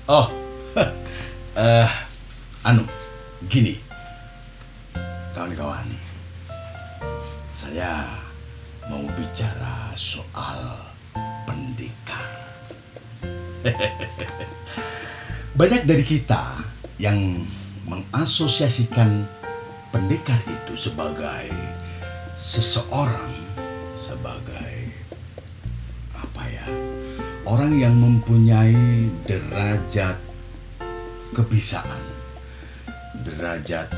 Oh, eh, anu, gini, kawan-kawan, saya mau bicara soal pendekar. Banyak dari kita yang mengasosiasikan pendekar itu sebagai seseorang, sebagai apa ya, orang yang mempunyai derajat kebisaan, derajat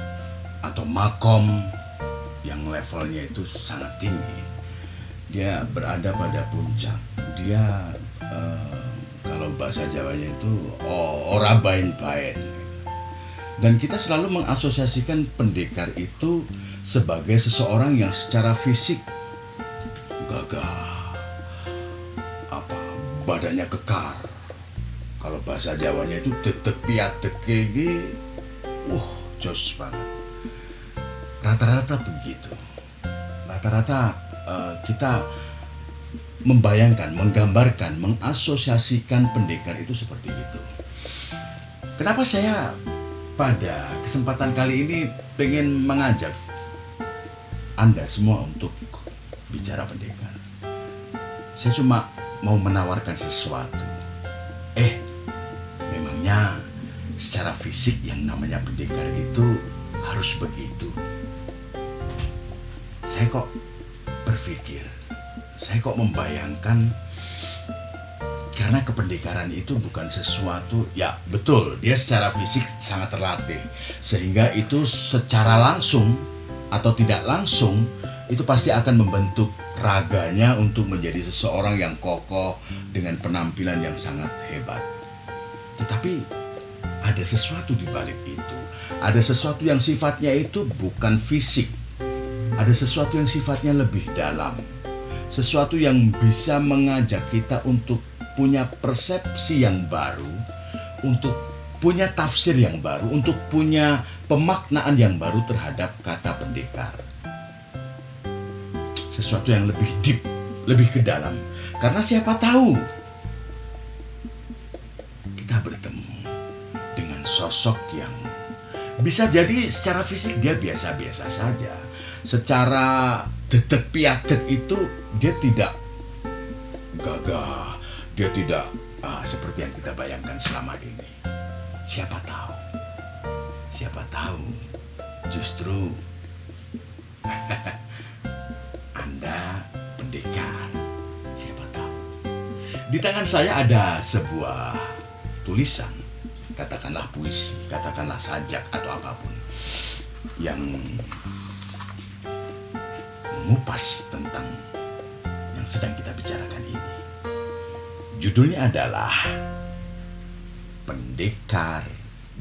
atau makom yang levelnya itu sangat tinggi. Dia berada pada puncak. Dia kalau bahasa Jawanya itu ora bain-bain. Dan kita selalu mengasosiasikan pendekar itu sebagai seseorang yang secara fisik gagah, apa, badannya kekar. Kalau bahasa Jawanya itu detek piatek gigi, jos banget. Rata-rata begitu. Rata-rata kita membayangkan, menggambarkan, mengasosiasikan pendekar itu seperti itu. Kenapa saya pada kesempatan kali ini pengen mengajak Anda semua untuk bicara pendekar? Saya cuma mau menawarkan sesuatu. Memangnya secara fisik yang namanya pendekar itu harus begitu? Saya kok berpikir, saya kok membayangkan, karena kependekaran itu bukan sesuatu, ya betul, dia secara fisik sangat terlatih, sehingga itu secara langsung atau tidak langsung itu pasti akan membentuk raganya untuk menjadi seseorang yang kokoh dengan penampilan yang sangat hebat. Tetapi ada sesuatu di balik itu, ada sesuatu yang sifatnya itu bukan fisik, ada sesuatu yang sifatnya lebih dalam, sesuatu yang bisa mengajak kita untuk punya persepsi yang baru, untuk punya tafsir yang baru, untuk punya pemaknaan yang baru terhadap kata pendekar. Sesuatu yang lebih deep, lebih ke dalam. Karena siapa tahu kita bertemu dengan sosok yang bisa jadi secara fisik dia biasa-biasa saja. Secara detek piatek itu dia tidak gagah, dia tidak seperti yang kita bayangkan selama ini. Siapa tahu justru Anda pendekar. Siapa tahu. Di tangan saya ada sebuah tulisan, katakanlah puisi, katakanlah sajak atau apapun, yang mengupas tentang yang sedang kita bicarakan ini. Judulnya adalah Pendekar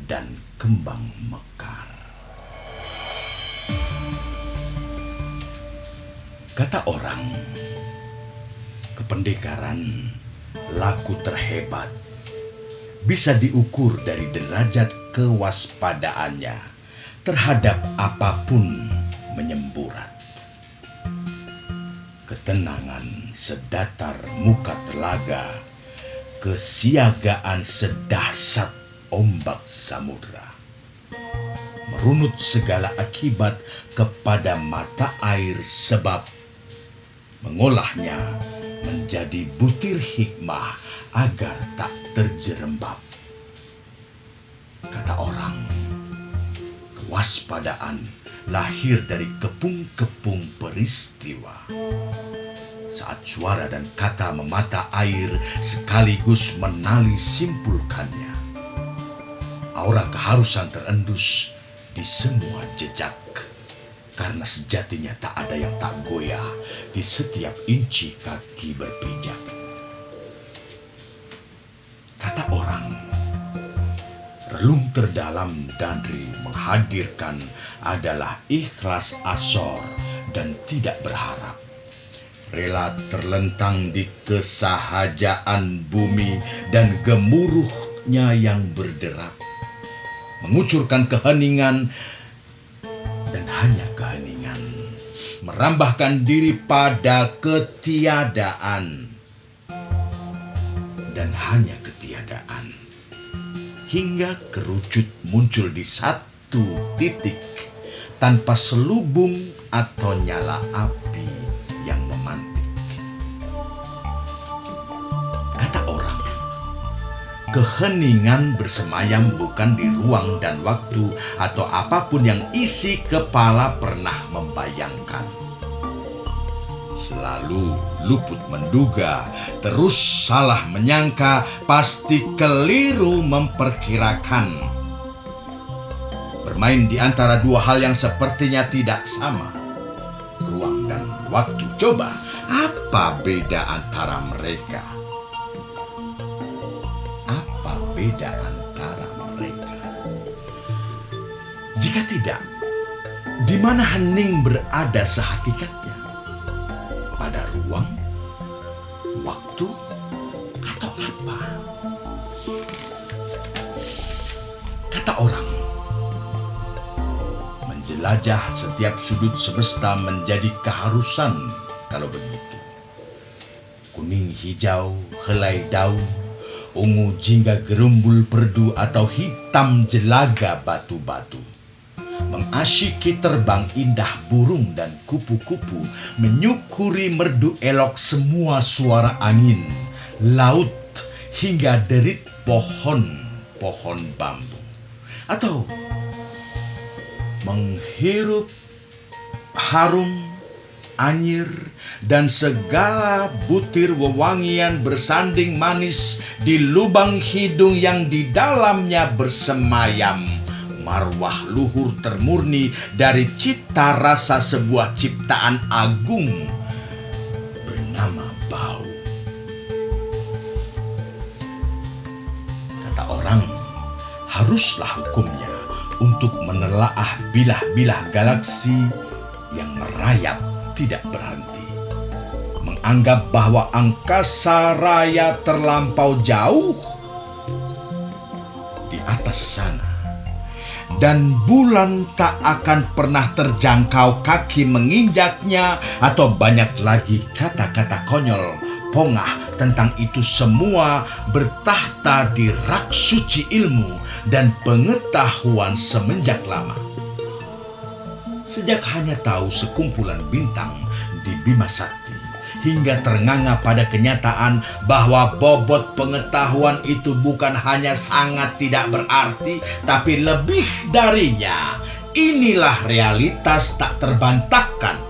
dan Kembang Mekar. Kata orang, kependekaran laku terhebat bisa diukur dari derajat kewaspadaannya terhadap apapun menyemburat. Ketenangan sedatar muka telaga, kesiagaan sedahsyat ombak samudra, merunut segala akibat kepada mata air sebab mengolahnya menjadi butir hikmah agar tak terjerembab. Kata orang, kewaspadaan lahir dari kepung-kepung peristiwa. Saat suara dan kata memata air sekaligus menali simpulkannya, aura keharusan terendus di semua jejak, karena sejatinya tak ada yang tak goyah di setiap inci kaki berpijak. Kata orang, relung terdalam Dandri menghadirkan adalah ikhlas asor dan tidak berharap. Rela terlentang di kesahajaan bumi dan gemuruhnya yang berderap, mengucurkan keheningan dan hanya keheningan, merambahkan diri pada ketiadaan dan hanya ketiadaan. hingga kerucut muncul di satu titik tanpa selubung atau nyala api yang memantik. Kata orang, keheningan bersemayam bukan di ruang dan waktu atau apapun yang isi kepala pernah membayangkan. Selalu luput menduga, terus salah menyangka, pasti keliru memperkirakan. Bermain di antara dua hal yang sepertinya tidak sama, ruang dan waktu. Coba, apa beda antara mereka? Apa beda antara mereka? Jika tidak, di mana hening berada sehakikatnya? Pada ruang, waktu, atau apa? Kata orang, menjelajah setiap sudut semesta menjadi keharusan kalau begitu. Kuning hijau helai daun, ungu jingga gerumbul perdu atau hitam jelaga batu-batu. Mengasyiki terbang indah burung dan kupu-kupu, menyukuri merdu elok semua suara angin, laut, hingga derit pohon bambu. Atau menghirup harum anyir dan segala butir wewangian bersanding manis di lubang hidung yang di dalamnya bersemayam marwah luhur termurni dari cita rasa sebuah ciptaan agung bernama bau. Kata orang, haruslah hukumnya untuk menelaah bilah-bilah galaksi yang merayap tidak berhenti, menganggap bahwa angkasa raya terlampau jauh di atas sana, dan bulan tak akan pernah terjangkau kaki menginjaknya, atau banyak lagi kata-kata konyol pongah tentang itu semua bertahta di rak suci ilmu dan pengetahuan semenjak lama. Sejak hanya tahu sekumpulan bintang di Bima Sakti, hingga ternganga pada kenyataan bahwa bobot pengetahuan itu bukan hanya sangat tidak berarti, tapi lebih darinya. Inilah realitas tak terbantahkan.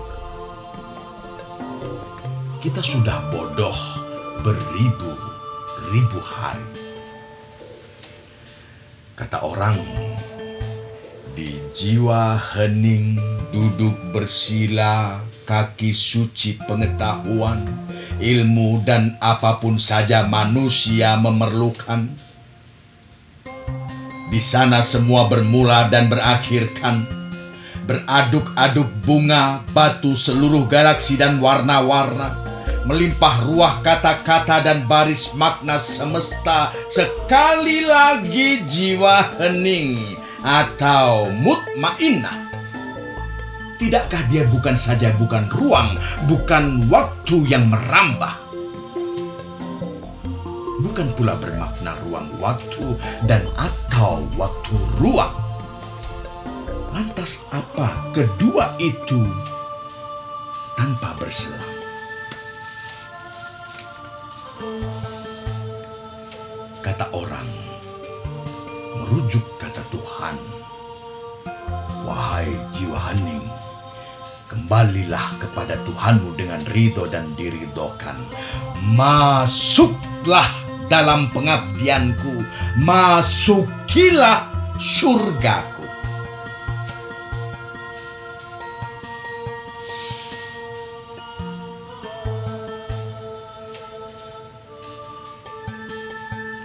Kita sudah bodoh beribu-ribu hari. Kata orang, di jiwa hening duduk bersila kaki suci pengetahuan, ilmu, dan apapun saja manusia memerlukan. Di sana semua bermula dan berakhirkan. Beraduk-aduk bunga, batu, seluruh galaksi dan warna-warna. Melimpah ruah kata-kata dan baris makna semesta. Sekali lagi jiwa hening atau mutmainnah. Tidakkah dia bukan saja bukan ruang, bukan waktu yang merambah? Bukan pula bermakna ruang waktu dan atau waktu ruang. Lantas apa kedua itu tanpa berselang? Kata orang, merujuk kata Tuhan, wahai jiwa hening, kembalilah kepada Tuhanmu dengan ridho dan diridhokan. Masuklah dalam pengabdianku, masukilah surgaku.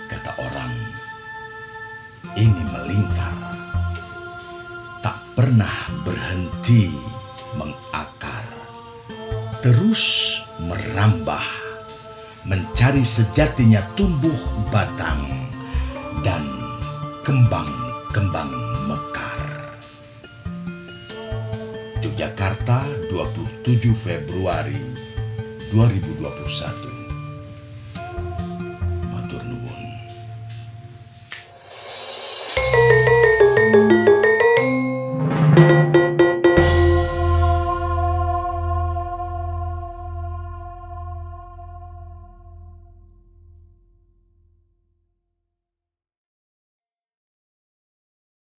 Kata orang, ini melingkar, tak pernah berhenti mengakar, terus merambah, mencari sejatinya tumbuh batang dan kembang-kembang mekar. Yogyakarta, 27 Februari 2021.